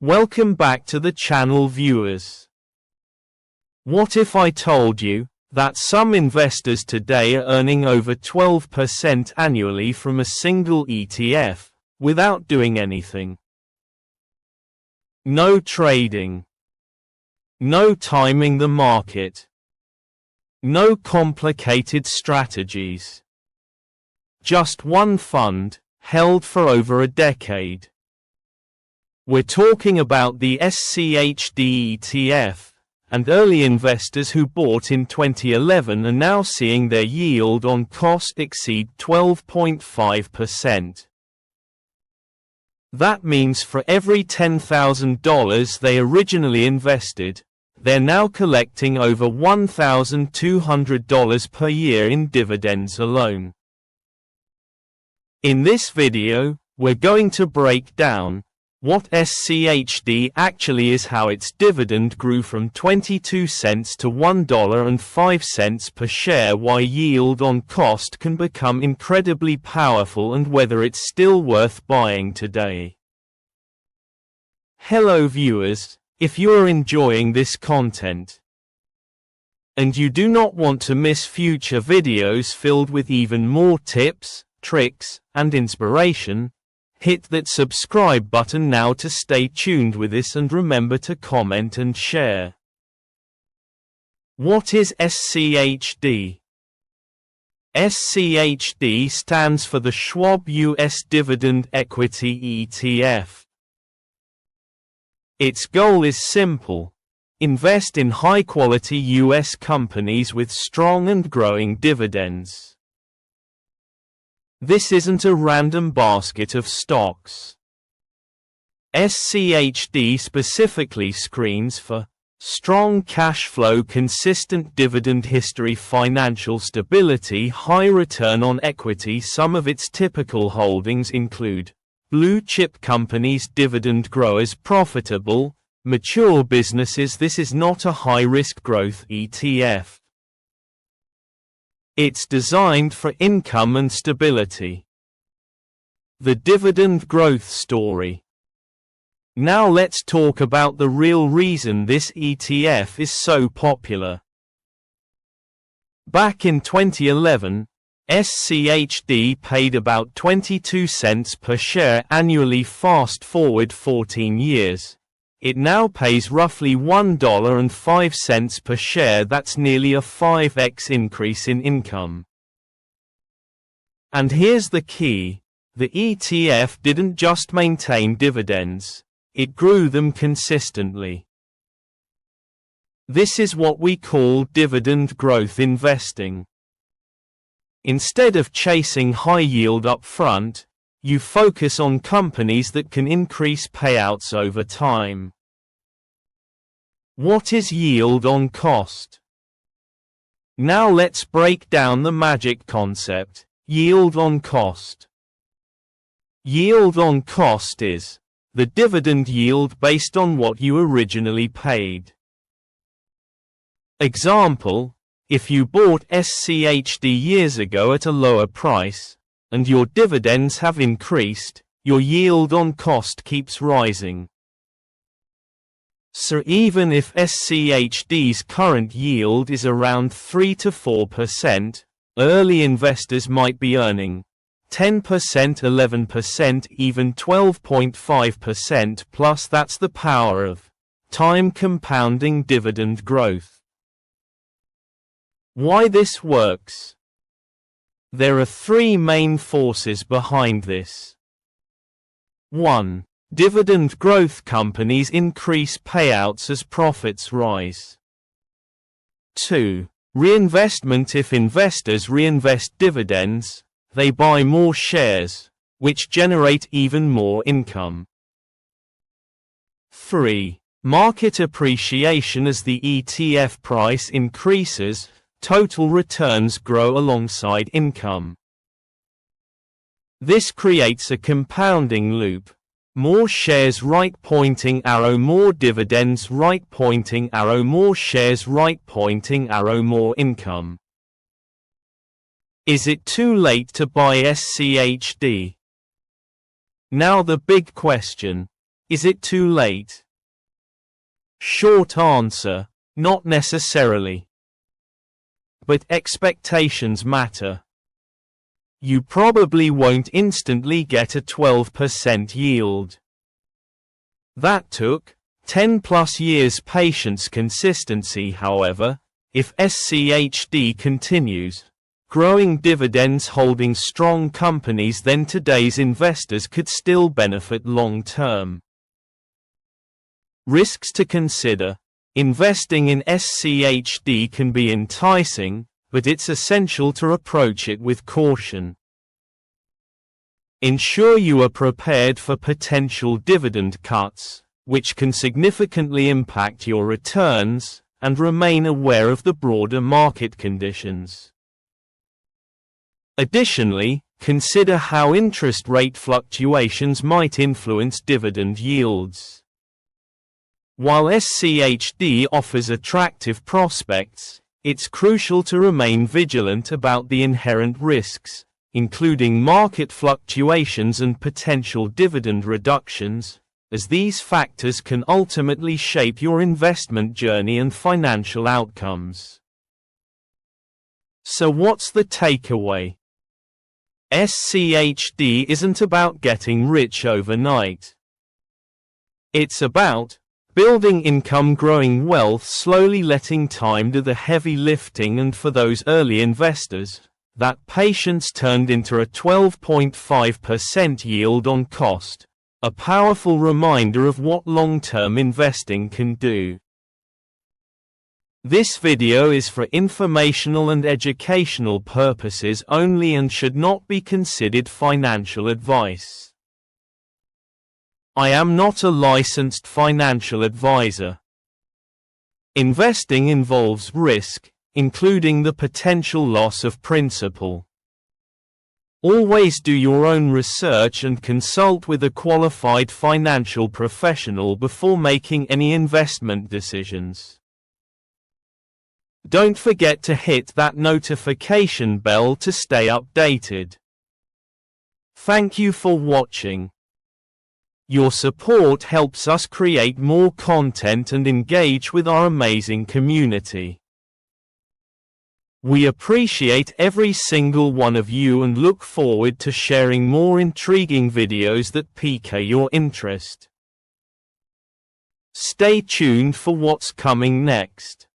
Welcome back to the channel, viewers. What if I told you that some investors today are earning over 12% annually from a single ETF, without doing anything? No trading. No timing the market. No complicated strategies. Just one fund, held for over a decade. We're talking about the SCHD ETF, and early investors who bought in 2011 are now seeing their yield on cost exceed 12.5%. That means for every $10,000 they originally invested, they're now collecting over $1,200 per year in dividends alone. In this video, we're going to break down what SCHD actually is, how its dividend grew from 22 cents to $1.05 per share, why yield on cost can become incredibly powerful, and whether it's still worth buying today. Hello viewers, if you are enjoying this content and you do not want to miss future videos filled with even more tips, tricks, and inspiration, hit that subscribe button now to stay tuned with this, and remember to comment and share. What is SCHD? SCHD stands for the Schwab US Dividend Equity ETF. Its goal is simple: invest in high-quality US companies with strong and growing dividends. This isn't a random basket of stocks. SCHD specifically screens for strong cash flow, consistent dividend history, financial stability, high return on equity. Some of its typical holdings include blue-chip companies, dividend growers, profitable, mature businesses. This is not a high-risk growth ETF. It's designed for income and stability. The dividend growth story. Now let's talk about the real reason this ETF is so popular. Back in 2011, SCHD paid about 22 cents per share annually. Fast forward 14 years. It now pays roughly $1.05 per share. That's nearly a 5x increase in income. And here's the key: the ETF didn't just maintain dividends, it grew them consistently. This is what we call dividend growth investing. Instead of chasing high yield up front, you focus on companies that can increase payouts over time. What is yield on cost? Now let's break down the magic concept, yield on cost. Yield on cost is the dividend yield based on what you originally paid. Example: if you bought SCHD years ago at a lower price, and your dividends have increased, your yield on cost keeps rising. So even if SCHD's current yield is around 3 to 4%, early investors might be earning 10%, 11%, even 12.5% plus. That's the power of time compounding dividend growth. Why this works? There are three main forces behind this. 1. Dividend growth: companies increase payouts as profits rise. 2. Reinvestment: if investors reinvest dividends, they buy more shares, which generate even more income. 3. Market appreciation: as the ETF price increases, total returns grow alongside income. This creates a compounding loop: more shares, right pointing arrow, more dividends, right pointing arrow, more shares, right pointing arrow, more income. Is it too late to buy SCHD? Now the big question: Is it too late? Short answer, not necessarily. But expectations matter. You probably won't instantly get a 12% yield. That took 10+ years patience consistency. However, if SCHD continues growing dividends holding strong companies, then today's investors could still benefit long term. Risks to consider. Investing in SCHD can be enticing, but it's essential to approach it with caution. Ensure you are prepared for potential dividend cuts, which can significantly impact your returns, and remain aware of the broader market conditions. Additionally, consider how interest rate fluctuations might influence dividend yields. While SCHD offers attractive prospects, it's crucial to remain vigilant about the inherent risks, including market fluctuations and potential dividend reductions, as these factors can ultimately shape your investment journey and financial outcomes. So what's the takeaway? SCHD isn't about getting rich overnight. It's about building income, growing wealth, slowly letting time do the heavy lifting, and for those early investors, that patience turned into a 12.5% yield on cost, a powerful reminder of what long-term investing can do. This video is for informational and educational purposes only and should not be considered financial advice. I am not a licensed financial advisor. Investing involves risk, including the potential loss of principal. Always do your own research and consult with a qualified financial professional before making any investment decisions. Don't forget to hit that notification bell to stay updated. Thank you for watching. Your support helps us create more content and engage with our amazing community. We appreciate every single one of you and look forward to sharing more intriguing videos that pique your interest. Stay tuned for what's coming next.